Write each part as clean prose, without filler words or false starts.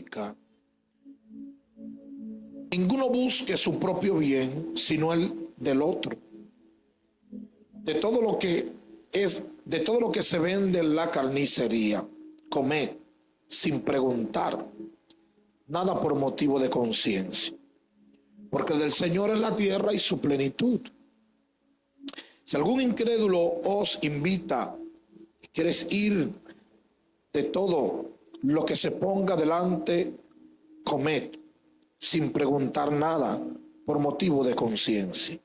significa: ninguno busque su propio bien, sino el del otro. De todo lo que se vende en la carnicería, comed sin preguntar nada por motivo de conciencia, porque del Señor es la tierra y su plenitud. Si algún incrédulo os invita y quieres ir, de todo lo que se ponga delante, comed sin preguntar nada por motivo de conciencia.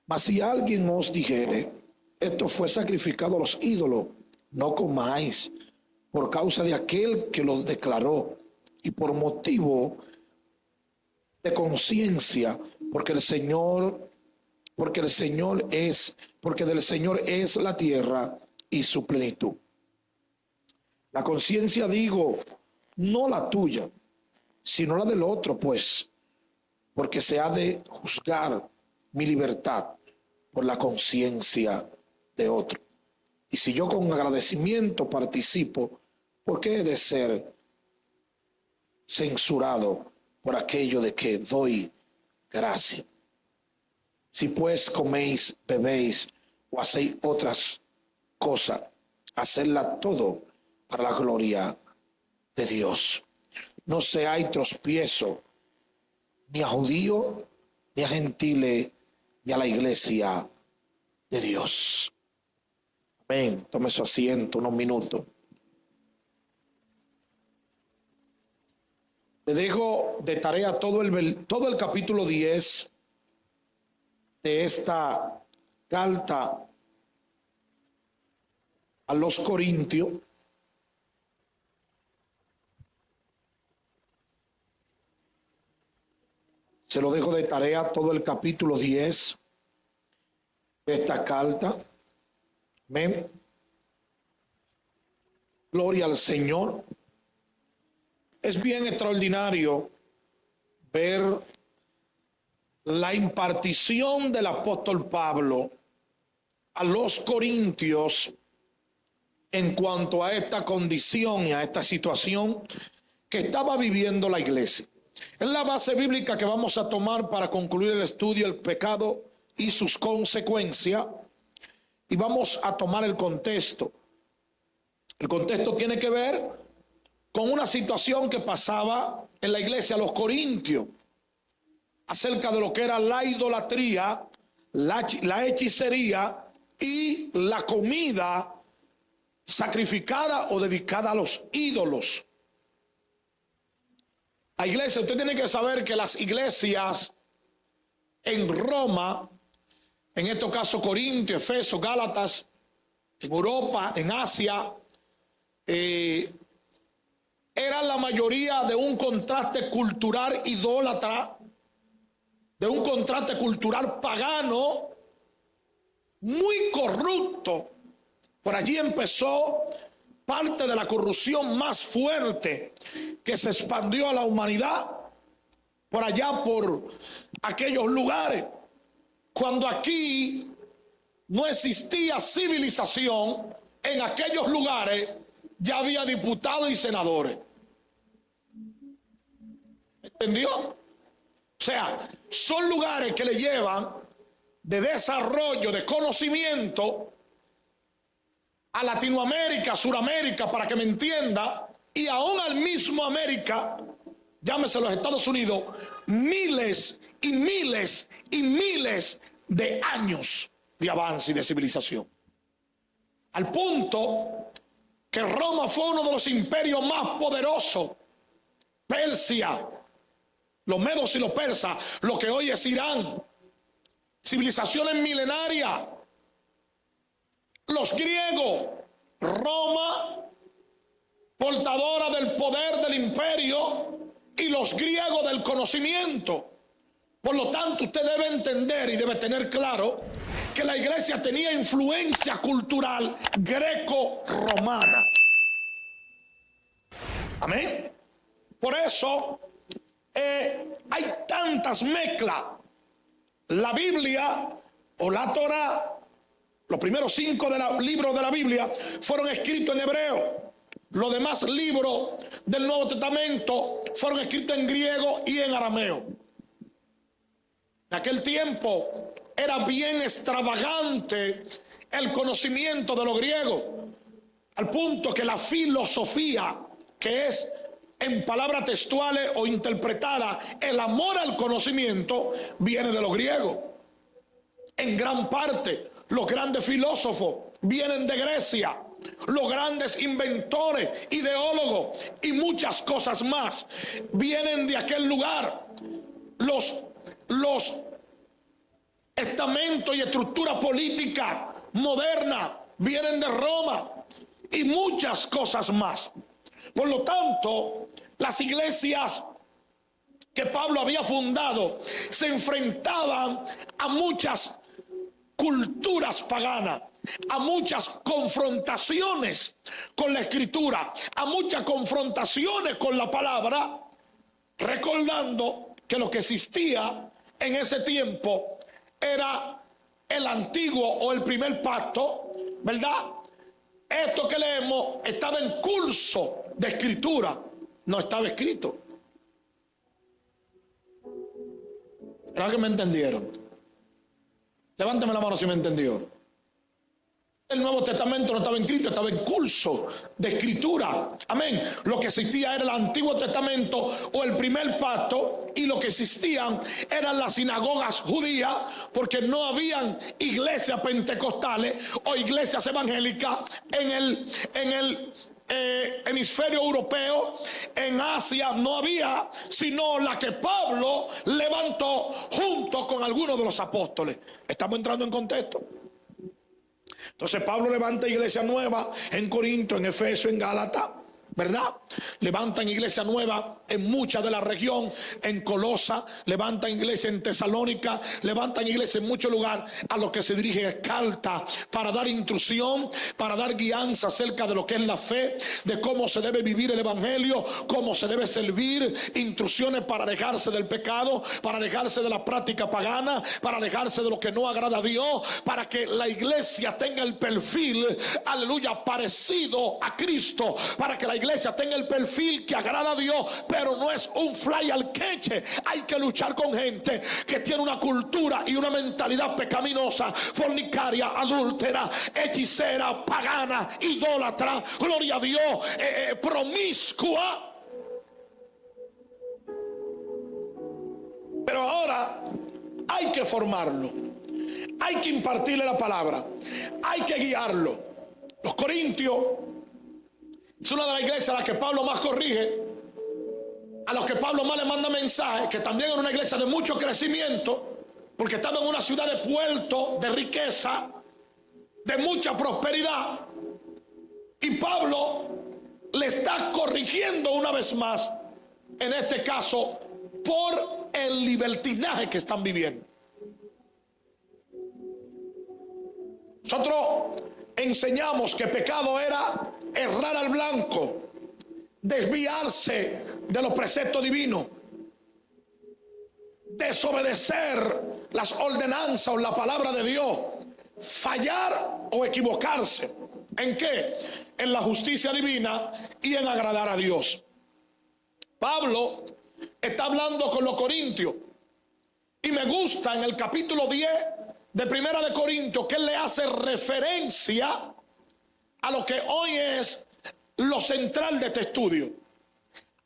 Mas si alguien os dijere: esto fue sacrificado a los ídolos, no comáis, por causa de aquel que lo declaró, y por motivo de conciencia, porque del Señor es la tierra y su plenitud. La conciencia, digo, no la tuya, sino la del otro, pues, porque se ha de juzgar mi libertad por la conciencia de otro. Y si yo con agradecimiento participo, ¿por qué he de ser censurado por aquello de que doy gracia? Si pues coméis, bebéis o hacéis otras cosas, hacedla todo para la gloria de Dios. No seáis tropiezo ni a judío, ni a gentiles, ni a la iglesia de Dios. Amén. Tome su asiento unos minutos. Le dejo de tarea todo el capítulo 10 de esta carta a los Corintios. Se lo dejo de tarea todo el capítulo 10 de esta carta. Amén. Gloria al Señor. Es bien extraordinario ver la impartición del apóstol Pablo a los corintios en cuanto a esta condición y a esta situación que estaba viviendo la iglesia. Es la base bíblica que vamos a tomar para concluir el estudio, el pecado y sus consecuencias, y vamos a tomar el contexto. El contexto tiene que ver con una situación que pasaba en la iglesia de los Corintios acerca de lo que era la idolatría, la hechicería y la comida sacrificada o dedicada a los ídolos. La iglesia, usted tiene que saber que las iglesias en Roma, en este caso Corintio, Efeso, Gálatas, en Europa, en Asia, eran la mayoría de un contraste cultural idólatra, de un contraste cultural pagano, muy corrupto. Por allí empezó parte de la corrupción más fuerte que se expandió a la humanidad, por allá, por aquellos lugares, cuando aquí no existía civilización. En aquellos lugares ya había diputados y senadores. ¿Entendió? O sea, son lugares que le llevan de desarrollo, de conocimiento a Latinoamérica, Suramérica, para que me entienda, y aún al mismo América, llámese los Estados Unidos, miles y miles y miles de años de avance y de civilización. Al punto que Roma fue uno de los imperios más poderosos. Persia, los medos y los persas, lo que hoy es Irán, civilizaciones milenarias. Los griegos, Roma, portadora del poder del imperio, y los griegos del conocimiento. Por lo tanto, usted debe entender y debe tener claro que la iglesia tenía influencia cultural greco-romana. Amén. Por eso hay tantas mezclas. La Biblia o la Torá, los primeros 5 libros de la Biblia fueron escritos en hebreo. Los demás libros del Nuevo Testamento fueron escritos en griego y en arameo. En aquel tiempo era bien extravagante el conocimiento de los griegos, al punto que la filosofía, que es en palabras textuales o interpretadas el amor al conocimiento, viene de los griegos. En gran parte los grandes filósofos vienen de Grecia. Los grandes inventores, ideólogos y muchas cosas más vienen de aquel lugar. Los estamentos y estructura política moderna vienen de Roma y muchas cosas más. Por lo tanto, las iglesias que Pablo había fundado se enfrentaban a muchas culturas paganas, a muchas confrontaciones con la escritura, a muchas confrontaciones con la palabra, recordando que lo que existía en ese tiempo era el antiguo o el primer pacto, ¿verdad? Esto que leemos estaba en curso de escritura, no estaba escrito. ¿Verdad que me entendieron? Levántame la mano si me entendió. El Nuevo Testamento no estaba escrito, estaba en curso de escritura. Amén. Lo que existía era el Antiguo Testamento o el primer pacto, y lo que existían eran las sinagogas judías, porque no habían iglesias pentecostales o iglesias evangélicas en el hemisferio europeo. En Asia no había, sino la que Pablo levantó junto con algunos de los apóstoles. Estamos entrando en contexto. Entonces Pablo levanta iglesia nueva en Corinto, en Efeso, en Gálatas, ¿verdad? Levantan iglesia nueva en mucha de la región, en Colosa, levantan iglesia en Tesalónica, levantan iglesia en muchos lugares a los que se dirige carta para dar instrucción, para dar guianza acerca de lo que es la fe, de cómo se debe vivir el evangelio, cómo se debe servir, instrucciones para alejarse del pecado, para alejarse de la práctica pagana, para alejarse de lo que no agrada a Dios, para que la iglesia tenga el perfil, aleluya, parecido a Cristo, para que la iglesia tenga el perfil que agrada a Dios, pero no es un fly al queche. Hay que luchar con gente que tiene una cultura y una mentalidad pecaminosa, fornicaria, adúltera, hechicera, pagana, idólatra, gloria a Dios, promiscua. Pero ahora hay que formarlo, hay que impartirle la palabra, hay que guiarlo. Los Corintios es una de las iglesias a las que Pablo más corrige, a los que Pablo más le manda mensajes, que también era una iglesia de mucho crecimiento, porque estaba en una ciudad de puerto, de riqueza, de mucha prosperidad. Y Pablo le está corrigiendo una vez más, en este caso, por el libertinaje que están viviendo. Nosotros enseñamos que pecado era errar al blanco, desviarse de los preceptos divinos, desobedecer las ordenanzas o la palabra de Dios, fallar o equivocarse. ¿En qué? En la justicia divina y en agradar a Dios. Pablo está hablando con los corintios, y me gusta en el capítulo 10 de Primera de Corintios que él le hace referencia a lo que hoy es lo central de este estudio,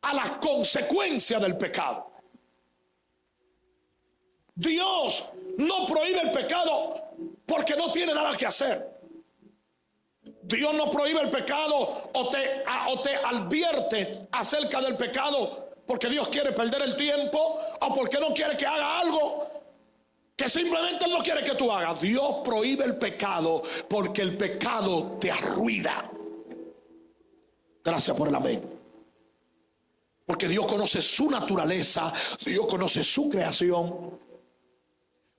a las consecuencias del pecado. Dios no prohíbe el pecado porque no tiene nada que hacer. Dios no prohíbe el pecado o te advierte acerca del pecado porque Dios quiere perder el tiempo o porque no quiere que haga algo que simplemente no quiere que tú hagas. Dios prohíbe el pecado porque el pecado te arruina. Gracias por el amén. Porque Dios conoce su naturaleza, Dios conoce su creación.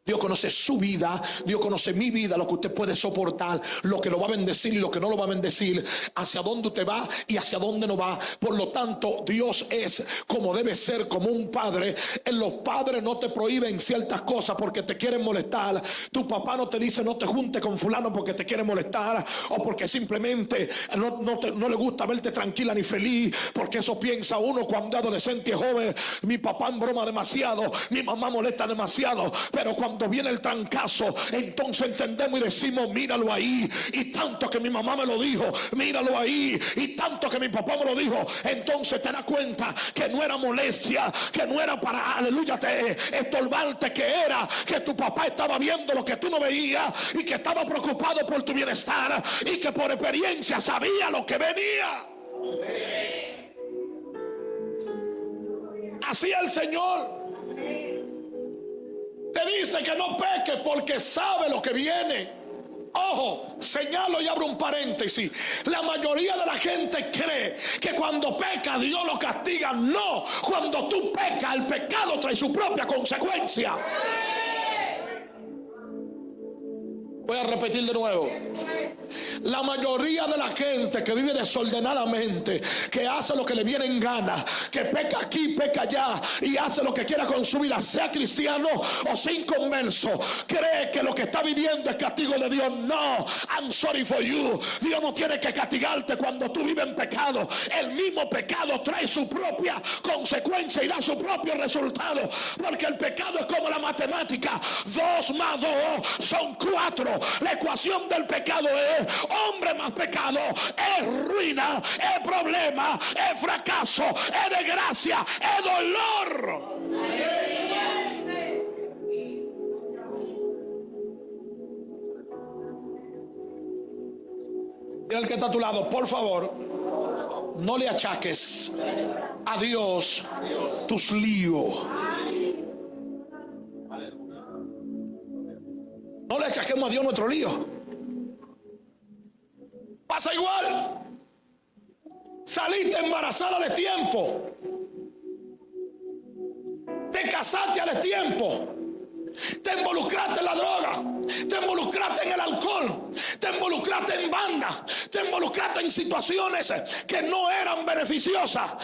Dios conoce su vida, Dios conoce mi vida, lo que usted puede soportar, lo que lo va a bendecir y lo que no lo va a bendecir, hacia dónde usted va y hacia dónde no va. Por lo tanto, Dios es como debe ser, como un padre. Los padres no te prohíben ciertas cosas porque te quieren molestar. Tu papá no te dice no te junte con fulano porque te quiere molestar, o porque simplemente no le gusta verte tranquila ni feliz, porque eso piensa uno cuando es adolescente y joven. Mi papá embroma demasiado, mi mamá molesta demasiado, pero cuando viene el trancazo, entonces entendemos y decimos míralo ahí, y tanto que mi mamá me lo dijo, míralo ahí, y tanto que mi papá me lo dijo. Entonces te das cuenta que no era molestia, que no era para, aleluya, estorbarte, que era que tu papá estaba viendo lo que tú no veías y que estaba preocupado por tu bienestar y que por experiencia sabía lo que venía. Así el Señor te dice que no peques porque sabe lo que viene. Ojo, señalo y abro un paréntesis. La mayoría de la gente cree que cuando peca Dios lo castiga. No, cuando tú pecas, el pecado trae su propia consecuencia. Voy a repetir de nuevo. La mayoría de la gente que vive desordenadamente, que hace lo que le viene en gana, que peca aquí, peca allá y hace lo que quiera con su vida, sea cristiano o sea inconverso, cree que lo que está viviendo es castigo de Dios. No, I'm sorry for you. Dios no tiene que castigarte cuando tú vives en pecado. El mismo pecado trae su propia consecuencia y da su propio resultado, porque el pecado es como la matemática. 2 más 2 son 4. La ecuación del pecado es hombre más pecado, es ruina, es problema, es fracaso, es desgracia, es dolor. Mira el que está a tu lado, por favor, no le achaques a Dios tus líos. No le achaquemos a Dios nuestro lío. Pasa igual. Saliste embarazada de tiempo. Te casaste a tiempo. Te involucraste en la droga, te involucraste en el alcohol, te involucraste en banda, te involucraste en situaciones que no eran beneficiosas.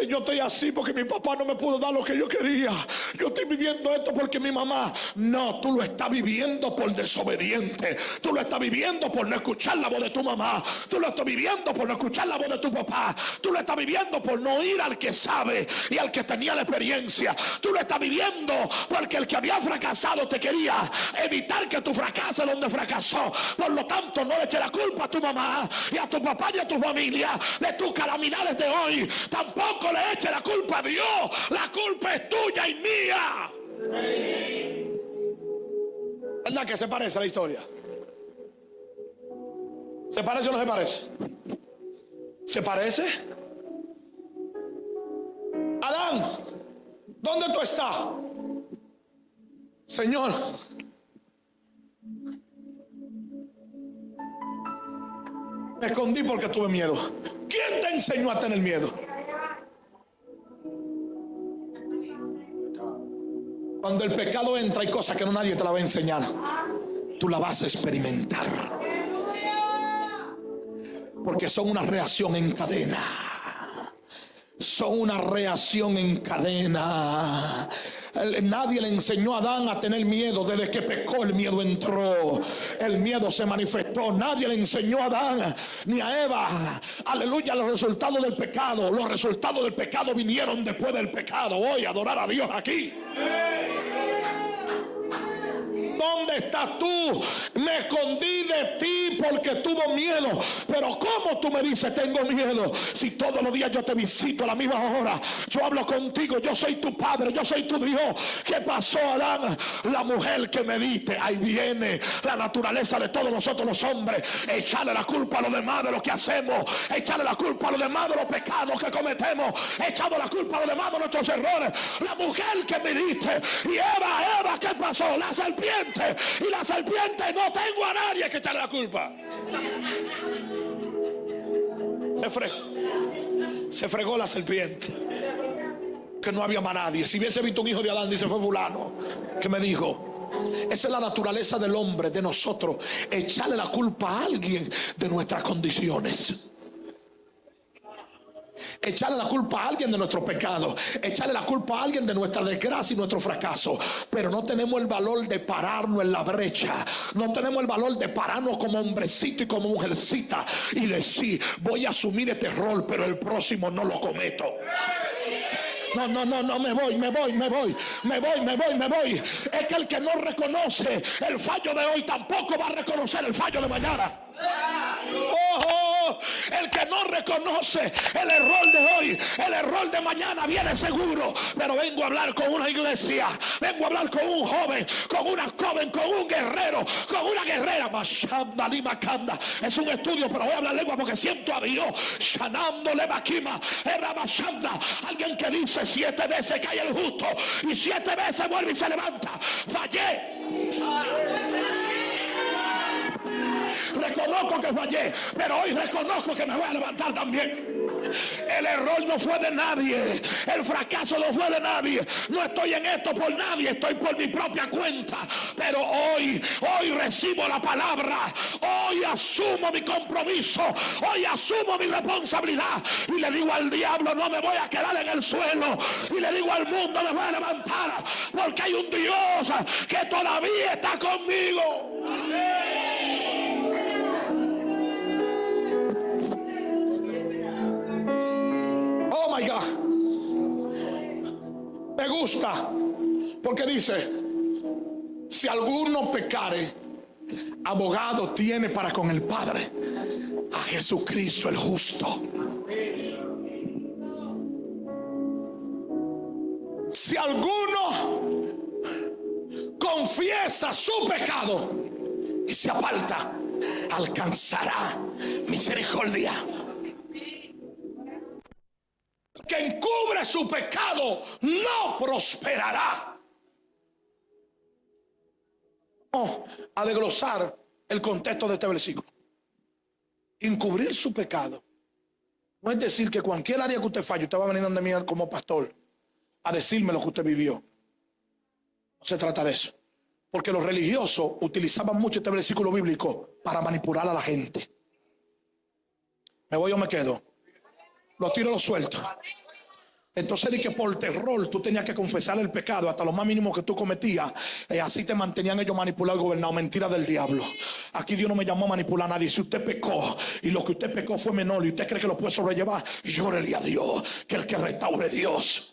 Yo estoy así porque mi papá no me pudo dar lo que yo quería. Yo estoy viviendo esto porque mi mamá. No, tú lo estás viviendo por desobediente. Tú lo estás viviendo por no escuchar la voz de tu mamá. Tú lo estás viviendo por no escuchar la voz de tu papá. Tú lo estás viviendo por no ir al que sabe y al que tenía la experiencia. Tú lo estás viviendo porque el que había fracasado te quería evitar que tú fracases donde fracasó. Por lo tanto, no le eches la culpa a tu mamá y a tu papá y a tu familia de tus calamidades de hoy. Tampoco le eches la culpa a Dios. La culpa es tuya y mía. ¿Verdad que se parece a la historia? ¿Se parece o no se parece? ¿Se parece? Adán, ¿dónde tú estás? Señor, me escondí porque tuve miedo. ¿Quién te enseñó a tener miedo? Cuando el pecado entra, hay cosas que no nadie te la va a enseñar. Tú la vas a experimentar. Porque son una reacción en cadena. Son una reacción en cadena. Nadie le enseñó a Adán a tener miedo. Desde que pecó, el miedo entró, el miedo se manifestó. Nadie le enseñó a Adán ni a Eva, aleluya, los resultados del pecado. Los resultados del pecado vinieron después del pecado. Voy a adorar a Dios aquí. ¿Dónde estás tú? Me escondí de ti porque tuvo miedo. Pero ¿cómo tú me dices tengo miedo? Si todos los días yo te visito a la misma hora, yo hablo contigo, yo soy tu padre, yo soy tu Dios. ¿Qué pasó, Adán? La mujer que me diste. Ahí viene la naturaleza de todos nosotros los hombres. Echarle la culpa a los demás de lo que hacemos, echarle la culpa a los demás de los pecados que cometemos, echando la culpa a los demás de nuestros errores. La mujer que me diste. Y Eva, ¿qué pasó? La serpiente. Y la serpiente, no tengo a nadie que echarle la culpa. Se fregó la serpiente, que no había más nadie. Si hubiese visto un hijo de Adán, dice, fue fulano que me dijo. Esa es la naturaleza del hombre, de nosotros, echarle la culpa a alguien de nuestras condiciones. Echarle la culpa a alguien de nuestro pecado, echarle la culpa a alguien de nuestra desgracia y nuestro fracaso. Pero no tenemos el valor de pararnos en la brecha. No tenemos el valor de pararnos como hombrecito y como mujercita y decir: voy a asumir este rol, pero el próximo no lo cometo. No, me voy. Es que el que no reconoce el fallo de hoy tampoco va a reconocer el fallo de mañana. Oh, el que no reconoce el error de hoy, el error de mañana viene seguro. Pero vengo a hablar con una iglesia, vengo a hablar con un joven, con una joven, con un guerrero, con una guerrera. Es un estudio, pero voy a hablar lengua porque siento a Dios. Alguien que dice 7 veces cae el justo y 7 veces vuelve y se levanta. Fallé. Reconozco que fallé, pero hoy reconozco que me voy a levantar también. El error no fue de nadie, el fracaso no fue de nadie. No estoy en esto por nadie, estoy por mi propia cuenta. Pero hoy recibo la palabra, hoy asumo mi compromiso, hoy asumo mi responsabilidad y le digo al diablo: no me voy a quedar en el suelo. Y le digo al mundo: me voy a levantar, porque hay un Dios que todavía está conmigo. Oh my God. Me gusta porque dice: si alguno pecare, abogado tiene para con el Padre, a Jesucristo el justo. Si alguno confiesa su pecado y se aparta, alcanzará misericordia. Que encubre su pecado no prosperará. Vamos a desglosar el contexto de este versículo. Encubrir su pecado no es decir que cualquier área que usted falle, usted va a venir donde mí como pastor a decirme lo que usted vivió. No se trata de eso. Porque los religiosos utilizaban mucho este versículo bíblico para manipular a la gente. ¿Me voy o me quedo? Lo tiro, lo suelto. Entonces di que por terror tú tenías que confesar el pecado hasta lo más mínimo que tú cometías. Así te mantenían ellos manipulados y gobernados. Mentira del diablo. Aquí Dios no me llamó a manipular a nadie. Si usted pecó y lo que usted pecó fue menor y usted cree que lo puede sobrellevar, llórele a Dios, que el que restaure es Dios.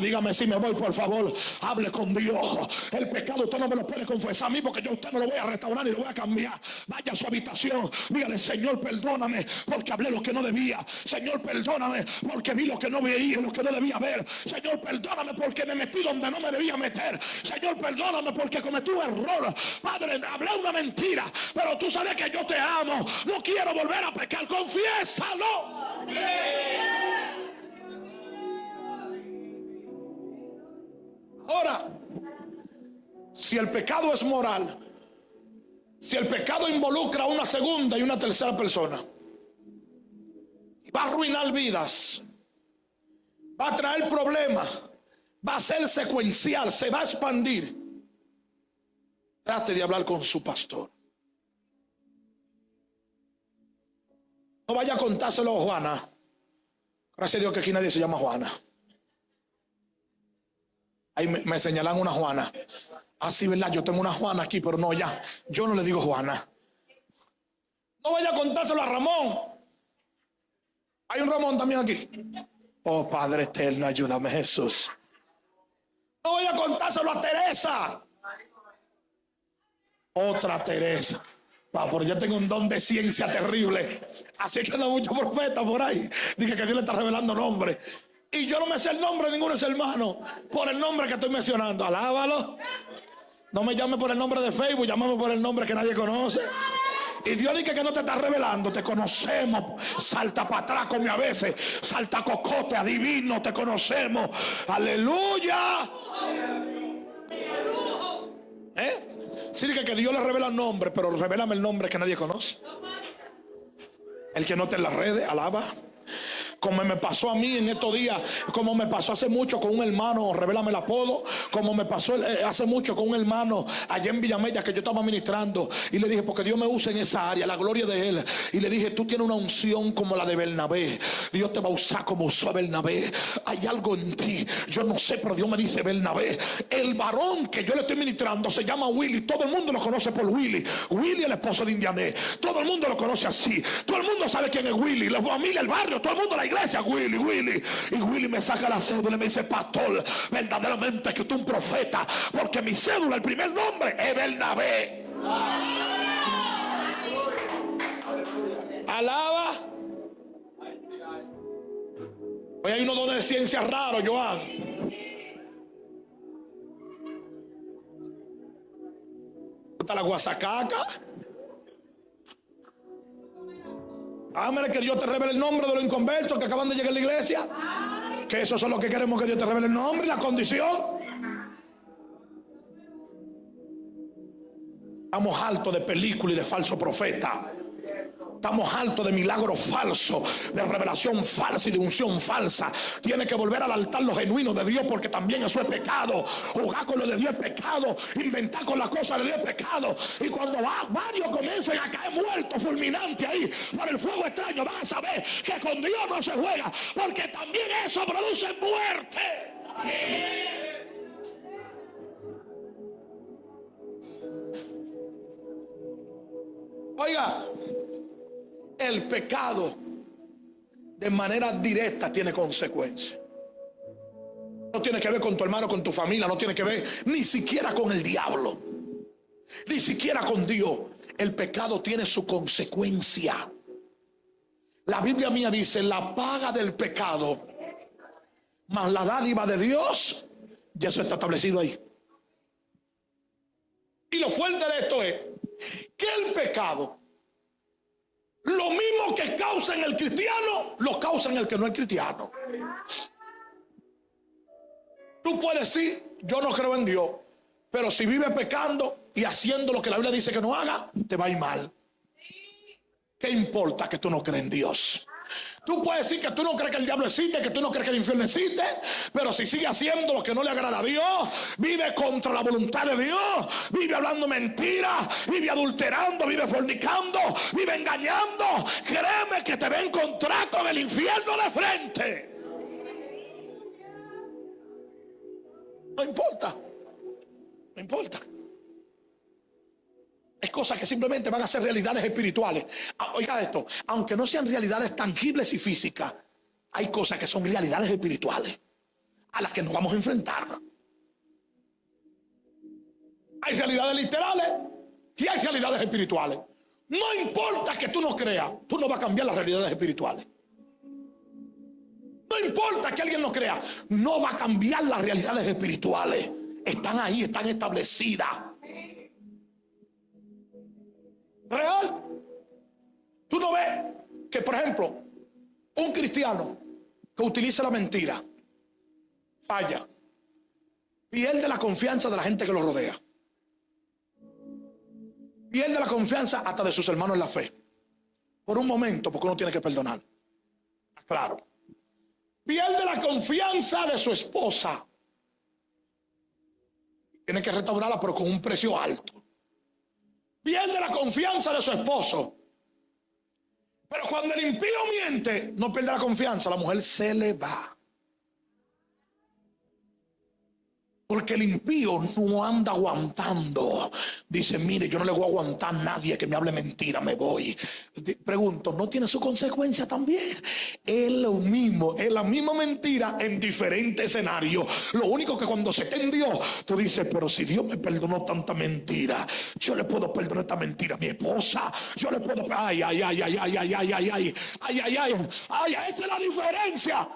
Dígame si me voy, por favor. Hable con Dios. El pecado usted no me lo puede confesar a mí, porque yo a usted no lo voy a restaurar ni lo voy a cambiar. Vaya a su habitación, dígale: Señor, perdóname porque hablé lo que no debía. Señor, perdóname porque vi lo que no veía, lo que no debía ver. Señor, perdóname porque me metí donde no me debía meter. Señor, perdóname porque cometí un error. Padre, hablé una mentira, pero tú sabes que yo te amo. No quiero volver a pecar. Confiésalo. Ahora, si el pecado es moral, si el pecado involucra a una segunda y una tercera persona, va a arruinar vidas, va a traer problemas, va a ser secuencial, se va a expandir, trate de hablar con su pastor. No vaya a contárselo a Juana. Gracias a Dios que aquí nadie se llama Juana. Ahí me señalan una Juana. Sí, ¿verdad? Yo tengo una Juana aquí, pero no, ya. Yo no le digo Juana. No vaya a contárselo a Ramón. Hay un Ramón también aquí. Oh, Padre eterno, ayúdame, Jesús. No vaya a contárselo a Teresa. Otra Teresa. Pero yo tengo un don de ciencia terrible. Así que no mucho profeta por ahí. Dije que Dios le está revelando nombres. Y yo no me sé el nombre de ninguno de sus hermanos por el nombre que estoy mencionando. Alábalo. No me llame por el nombre de Facebook, llámame por el nombre que nadie conoce. Y Dios dice que no te está revelando, te conocemos. Salta para atrás come a veces, salta cocote, adivino, te conocemos. Aleluya. Sí, dice que Dios le revela el nombre, pero revélame el nombre que nadie conoce. El que no está en las redes, alaba. como me pasó a mí en estos días, como me pasó hace mucho con un hermano, revélame el apodo, como me pasó hace mucho con un hermano allá en Villamella que yo estaba ministrando y le dije, porque Dios me usa en esa área, la gloria de Él, y le dije, tú tienes una unción como la de Bernabé, Dios te va a usar como usó a Bernabé, hay algo en ti, yo no sé, pero Dios me dice, Bernabé, el varón que yo le estoy ministrando se llama Willy, todo el mundo lo conoce por Willy, Willy el esposo de Indiané, todo el mundo lo conoce así, todo el mundo sabe quién es Willy, la familia, el barrio, todo el mundo, la iglesia, Willy, y Willy me saca la cédula y me dice, pastor, verdaderamente que usted es un profeta, porque mi cédula, el primer nombre es Bernabé. Alaba. Hoy hay unos dones de ciencia raros, Joan. ¿Está la guasacaca? Ámele que Dios te revele el nombre de los inconversos que acaban de llegar a la iglesia. Que eso es lo que queremos, que Dios te revele el nombre y la condición. Estamos hartos de películas y de falsos profetas. Estamos hartos de milagros falsos, de revelación falsa y de unción falsa. Tiene que volver al altar lo genuino de Dios, porque también eso es pecado. Jugar con lo de Dios es pecado. Inventar con las cosas de Dios es pecado. Y cuando varios comiencen a caer muertos, fulminantes ahí, por el fuego extraño, van a saber que con Dios no se juega, porque también eso produce muerte. Oiga, el pecado de manera directa tiene consecuencias. No tiene que ver con tu hermano, con tu familia, no tiene que ver ni siquiera con el diablo, ni siquiera con Dios. El pecado tiene su consecuencia. La Biblia mía dice, la paga del pecado más la dádiva de Dios, ya eso está establecido ahí. Y lo fuerte de esto es que el pecado, lo mismo que causa en el cristiano, lo causa en el que no es cristiano. Tú puedes decir, yo no creo en Dios, pero si vives pecando y haciendo lo que la Biblia dice que no haga, te va a ir mal. ¿Qué importa que tú no crees en Dios? Tú puedes decir que tú no crees que el diablo existe, que tú no crees que el infierno existe, pero si sigue haciendo lo que no le agrada a Dios, vive contra la voluntad de Dios, vive hablando mentiras, vive adulterando, vive fornicando, vive engañando, créeme que te va a encontrar con el infierno de frente. No importa, no importa. Es cosas que simplemente van a ser realidades espirituales. Oiga esto, aunque no sean realidades tangibles y físicas, hay cosas que son realidades espirituales a las que nos vamos a enfrentar. Hay realidades literales y hay realidades espirituales. No importa que tú no creas, tú no vas a cambiar las realidades espirituales. No importa que alguien no crea, no va a cambiar las realidades espirituales. Están ahí, están establecidas. Real. Tú no ves que, por ejemplo, un cristiano que utiliza la mentira falla, pierde la confianza de la gente que lo rodea, pierde la confianza hasta de sus hermanos en la fe, por un momento, porque uno tiene que perdonar. Claro. Pierde la confianza de su esposa, tiene que restaurarla, pero con un precio alto. Pierde la confianza de su esposo. Pero cuando el impío miente, no pierde la confianza, la mujer se le va. Porque el impío no anda aguantando. Dice, mire, yo no le voy a aguantar a nadie que me hable mentira, me voy. Pregunto, ¿no tiene su consecuencia también? Es lo mismo, es la misma mentira en diferentes escenarios. Lo único que cuando se te en Dios, tú dices, pero si Dios me perdonó tanta mentira, yo le puedo perdonar esta mentira a mi esposa. Yo le puedo, ay, esa es la diferencia.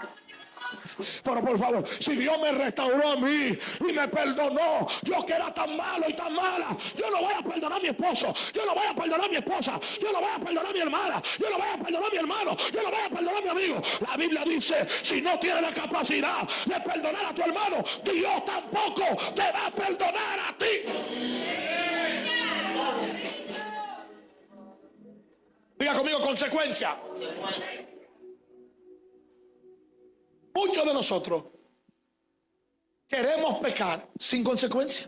Pero por favor, si Dios me restauró a mí y me perdonó, yo que era tan malo y tan mala, yo no voy a perdonar a mi esposo, yo no voy a perdonar a mi esposa, yo no voy a perdonar a mi hermana, yo no voy a perdonar a mi hermano, yo no voy a perdonar a mi amigo. La Biblia dice, si no tienes la capacidad de perdonar a tu hermano, Dios tampoco te va a perdonar a ti. Diga conmigo, consecuencia. muchos de nosotros queremos pecar sin consecuencia.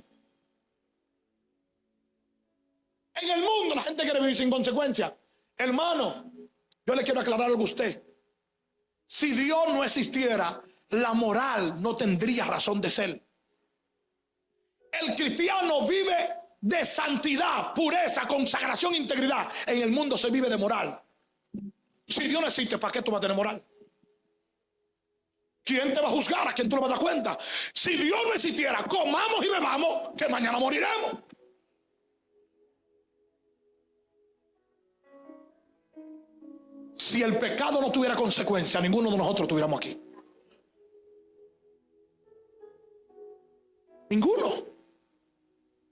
En el mundo la gente quiere vivir sin consecuencia. Hermano, yo le quiero aclarar algo a usted. Si Dios no existiera, la moral no tendría razón de ser. El cristiano vive de santidad, pureza, consagración, integridad. En el mundo se vive de moral. Si Dios no existe, ¿para qué tú vas a tener moral? ¿Quién te va a juzgar? ¿A quién tú le vas a dar cuenta? Si Dios no existiera, comamos y bebamos, que mañana moriremos. Si el pecado no tuviera consecuencia, ninguno de nosotros estuviéramos aquí. Ninguno.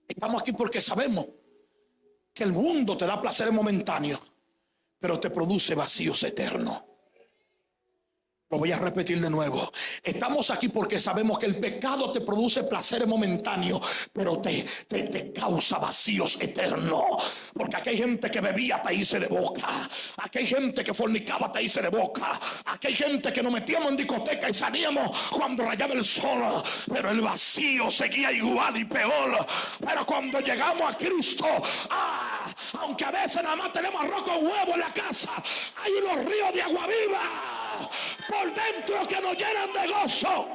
Estamos aquí porque sabemos que el mundo te da placeres momentáneos, pero te produce vacíos eternos. Lo voy a repetir de nuevo. Estamos aquí porque sabemos que el pecado te produce placeres momentáneos, pero te causa vacíos eternos. Porque aquí hay gente que bebía hasta irse de boca. Aquí hay gente que fornicaba hasta irse de boca. Aquí hay gente que nos metíamos en discoteca y salíamos cuando rayaba el sol, pero el vacío seguía igual y peor. Pero cuando llegamos a Cristo, aunque a veces nada más tenemos arroz con huevo en la casa, hay unos ríos de agua viva por dentro que nos llenan de gozo.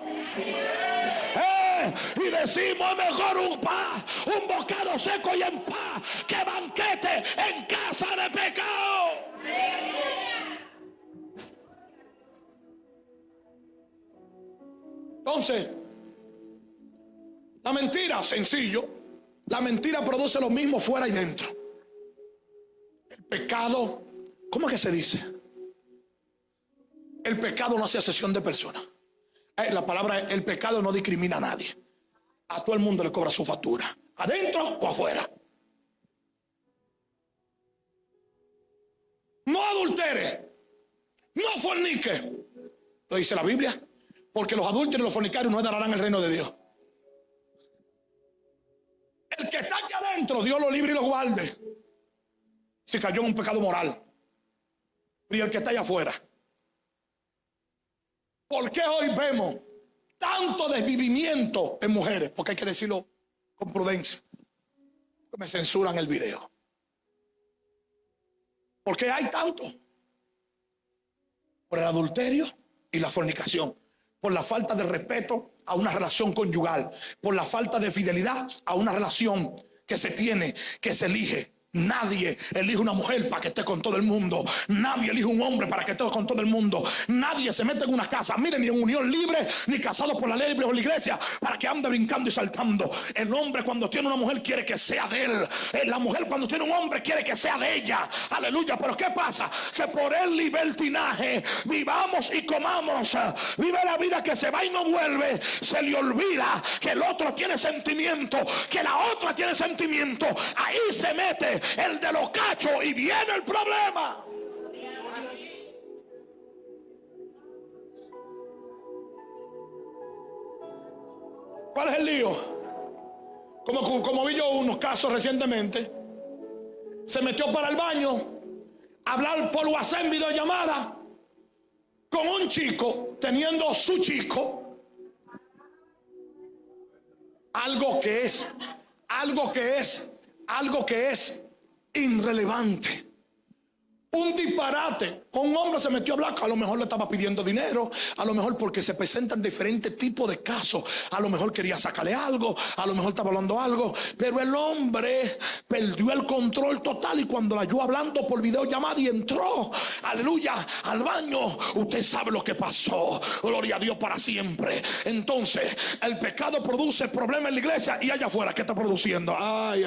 Y decimos: es mejor un bocado seco y en paz que banquete en casa de pecado. Entonces, la mentira, sencillo, la mentira produce lo mismo fuera y dentro. El pecado, ¿cómo es que se dice? El pecado no hace acepción de personas. La palabra es: el pecado no discrimina a nadie. A todo el mundo le cobra su factura, adentro o afuera. No adultere, no fornique. Lo dice la Biblia, porque los adúlteros y los fornicarios no heredarán el reino de Dios. El que está aquí adentro, Dios lo libre y lo guarde si cayó en un pecado moral. Y el que está allá afuera. ¿Por qué hoy vemos tanto desvivimiento en mujeres? Porque hay que decirlo con prudencia. Me censuran el video. ¿Por qué hay tanto? Por el adulterio y la fornicación. Por la falta de respeto a una relación conyugal. Por la falta de fidelidad a una relación que se tiene, que se elige. Nadie elige una mujer para que esté con todo el mundo. Nadie elige un hombre para que esté con todo el mundo. Nadie se mete en una casa, mire, ni en unión libre, ni casado por la ley o la iglesia, para que ande brincando y saltando. El hombre, cuando tiene una mujer, quiere que sea de él. La mujer, cuando tiene un hombre, quiere que sea de ella. Aleluya. Pero ¿qué pasa? Que por el libertinaje vivamos y comamos. Vive la vida que se va y no vuelve. Se le olvida que el otro tiene sentimiento, que la otra tiene sentimiento. Ahí se mete el de los cachos y viene el problema. ¿Cuál es el lío? Como vi yo unos casos recientemente, se metió para el baño a hablar por WhatsApp en videollamada con un chico, teniendo su chico, algo que es irrelevante, un disparate. Un hombre se metió a hablar, a lo mejor le estaba pidiendo dinero, a lo mejor porque se presentan diferentes tipos de casos, a lo mejor quería sacarle algo, a lo mejor estaba hablando algo, pero el hombre perdió el control total y cuando la halló hablando por videollamada y entró, aleluya, al baño, usted sabe lo que pasó. Gloria a Dios para siempre. Entonces el pecado produce problemas en la iglesia, y allá afuera, ¿qué está produciendo? Ay.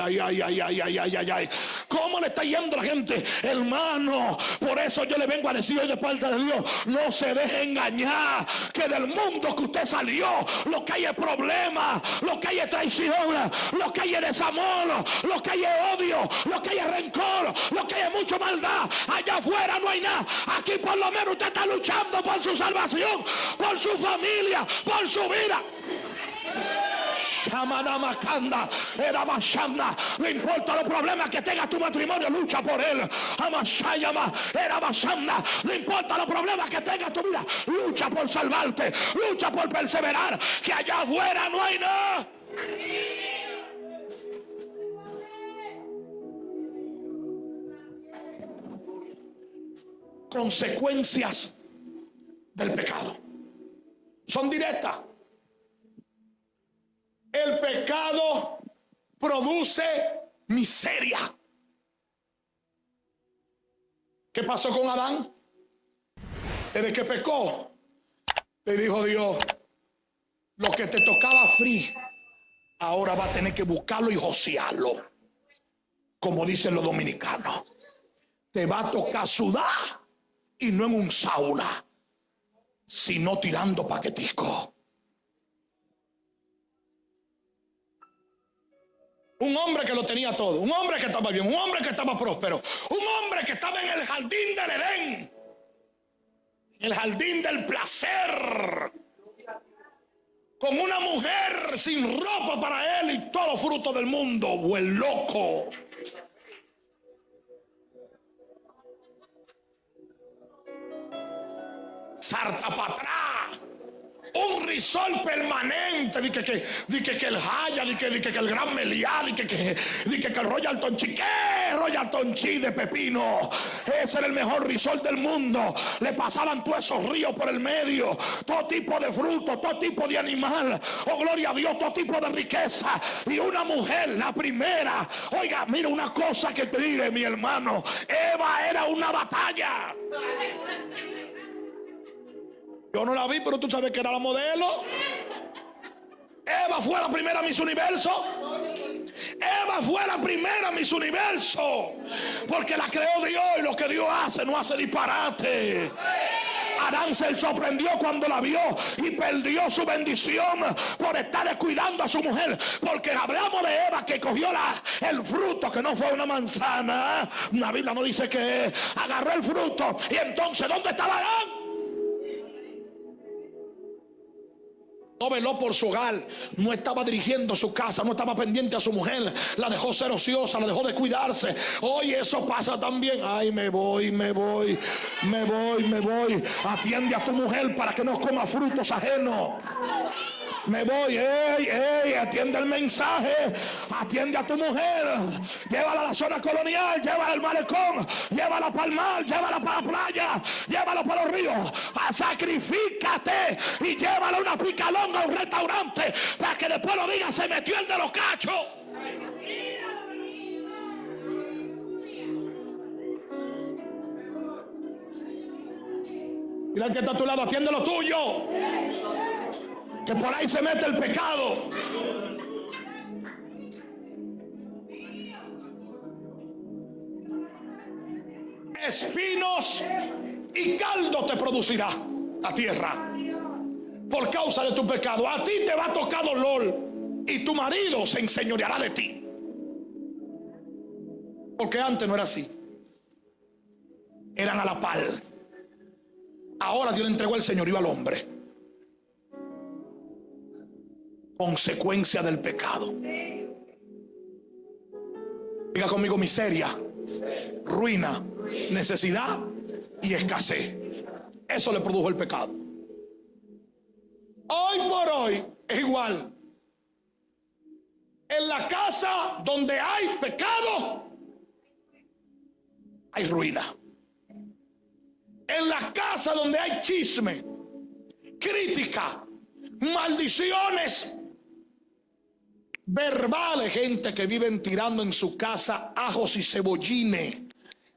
¿Cómo le está yendo a la gente, hermano? Por eso yo le vengo a decir hoy de parte de Dios: no se deje engañar, que del mundo que usted salió, lo que hay es problema, lo que hay es traición, lo que hay es desamor, lo que hay es odio, lo que hay es rencor, lo que hay es mucha maldad. Allá afuera no hay nada. Aquí por lo menos usted está luchando por su salvación, por su familia, por su vida. Amanamakanda, Erabashanda. No importa los problemas que tenga tu matrimonio, lucha por él. Amashayama, Erabashanda. No importa los problemas que tenga tu vida, lucha por salvarte, lucha por perseverar, que allá afuera no hay nada. Consecuencias del pecado son directas. El pecado produce miseria. ¿Qué pasó con Adán? Desde que pecó, le dijo Dios: lo que te tocaba free, ahora va a tener que buscarlo y josearlo. Como dicen los dominicanos, te va a tocar sudar, y no en un sauna, sino tirando paquetico. Un hombre que lo tenía todo, un hombre que estaba bien, un hombre que estaba próspero, un hombre que estaba en el jardín del Edén, en el jardín del placer, con una mujer sin ropa para él y todo fruto del mundo. O el loco. Sarta para atrás. Un risol permanente. Dice que el Haya, dice que el Gran Meliá, dice que el Royal Tonchi. ¿Qué Royal Tonchi de pepino? Ese era el mejor risol del mundo. Le pasaban todos esos ríos por el medio, todo tipo de frutos, todo tipo de animal. Oh, gloria a Dios, todo tipo de riqueza. Y una mujer, la primera. Oiga, mira una cosa que te diré, mi hermano. Eva era una batalla. Yo no la vi, pero tú sabes que era la modelo. Eva fue la primera Miss Universo. Eva fue la primera Miss Universo. Porque la creó Dios, y lo que Dios hace no hace disparate. Adán se sorprendió cuando la vio y perdió su bendición por estar descuidando a su mujer. Porque hablamos de Eva que cogió el fruto, que no fue una manzana. La Biblia no dice que agarró el fruto. Y entonces, ¿dónde estaba Adán? No veló por su hogar, no estaba dirigiendo su casa, no estaba pendiente a su mujer, la dejó ser ociosa, la dejó de cuidarse. Hoy eso pasa también. Ay, me voy. Atiende a tu mujer para que no coma frutos ajenos. Me voy, atiende el mensaje, atiende a tu mujer, llévala a la zona colonial, llévala al malecón, llévala para el mar, llévala para la playa, llévala para los ríos, sacrifícate y llévala a una picalonga, a un restaurante, para que después lo diga: se metió el de los cachos. Mira el que está a tu lado, atiende lo tuyo, que por ahí se mete el pecado. Espinos y caldo te producirá la tierra por causa de tu pecado. A ti te va a tocar dolor y tu marido se enseñoreará de ti. Porque antes no era así, eran a la par. Ahora Dios le entregó el señorío al hombre. Consecuencia del pecado. Diga conmigo: miseria, ruina, necesidad y escasez. Eso le produjo el pecado. Hoy por hoy es igual. En la casa donde hay pecado, hay ruina. En la casa donde hay chisme, crítica, maldiciones verbales, gente que viven tirando en su casa ajos y cebollines,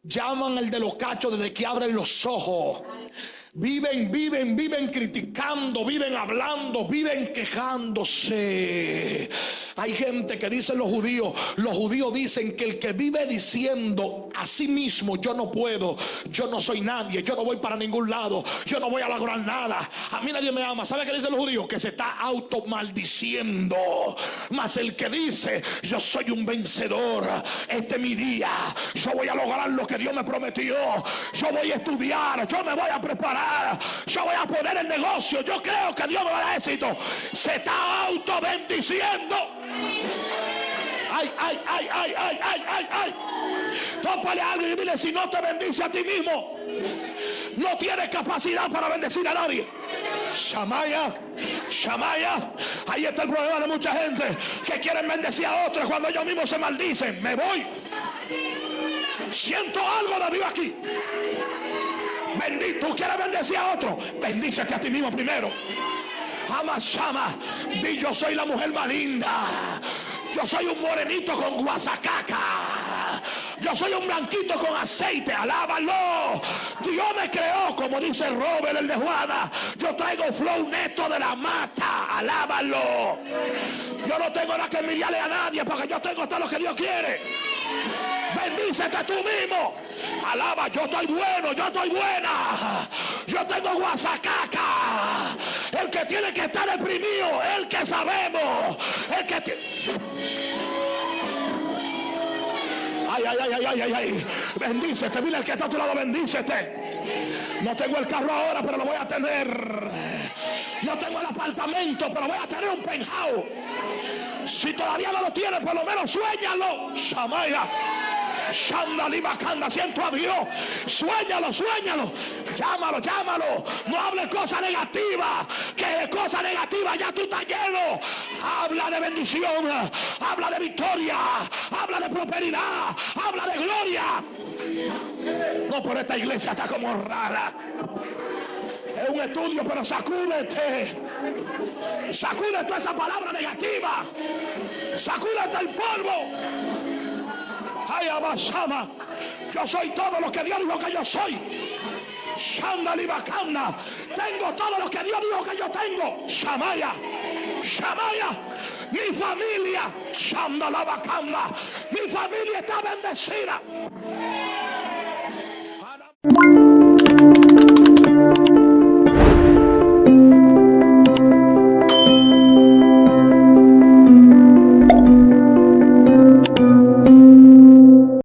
llaman el de los cachos desde que abren los ojos, viven criticando, viven hablando, viven quejándose. Hay gente que dicen los judíos dicen que el que vive diciendo a sí mismo, yo no puedo, yo no soy nadie, yo no voy para ningún lado, yo no voy a lograr nada, a mí nadie me ama. ¿Sabe qué dicen los judíos? Que se está automaldiciendo. Mas el que dice, yo soy un vencedor, este es mi día, yo voy a lograr lo que Dios me prometió, yo voy a estudiar, yo me voy a preparar, yo voy a poner el negocio, yo creo que Dios me va a dar éxito, se está auto-bendiciendo. Ay, ay, ay, ay, ay, ay, ay, ay. Tópale a alguien y dile, si no te bendice a ti mismo, no tienes capacidad para bendecir a nadie. Shamaya, Shamaya. Ahí está el problema de mucha gente que quieren bendecir a otros cuando ellos mismos se maldicen. Me voy. Siento algo de Dios aquí. Tú quieres bendecir a otro, bendícete a ti mismo primero. Ama, Shama. Di, yo soy la mujer más linda. Yo soy un morenito con guasacaca. Yo soy un blanquito con aceite. Alábalo. Dios me creó, como dice Robert, el de Juana. Yo traigo flow neto de la mata. Alábalo. Yo no tengo nada que envidiarle a nadie, porque yo tengo todo lo que Dios quiere. Bendícete tú mismo. Alaba, yo estoy bueno, yo estoy buena. Yo tengo guasacaca. El que tiene que estar deprimido, el que sabemos. El que tiene... Ay, ay, ay, ay, ay, ay. Bendícete, mira el que está a tu lado, bendícete. No tengo el carro ahora, pero lo voy a tener. No tengo el apartamento, pero voy a tener un penthouse. Si todavía no lo tienes, por lo menos suéñalo. Shamaya. Shandali Bacanda, siento a Dios. Suéñalo, suéñalo. Llámalo, llámalo. No hables cosas negativas, que de cosas negativas ya tú estás lleno. Habla de bendición, habla de victoria, habla de prosperidad, habla de gloria. No, por esta iglesia está como rara. Es un estudio, pero sacúdete. Sacude toda esa palabra negativa. Sacúdete el polvo. Ay, Abashama. Yo soy todo lo que Dios dijo que yo soy. Shandali Bacanda. Tengo todo lo que Dios dijo que yo tengo. Shamaya. Shamaya. Mi familia. Shandala Bacanda. Mi familia está bendecida.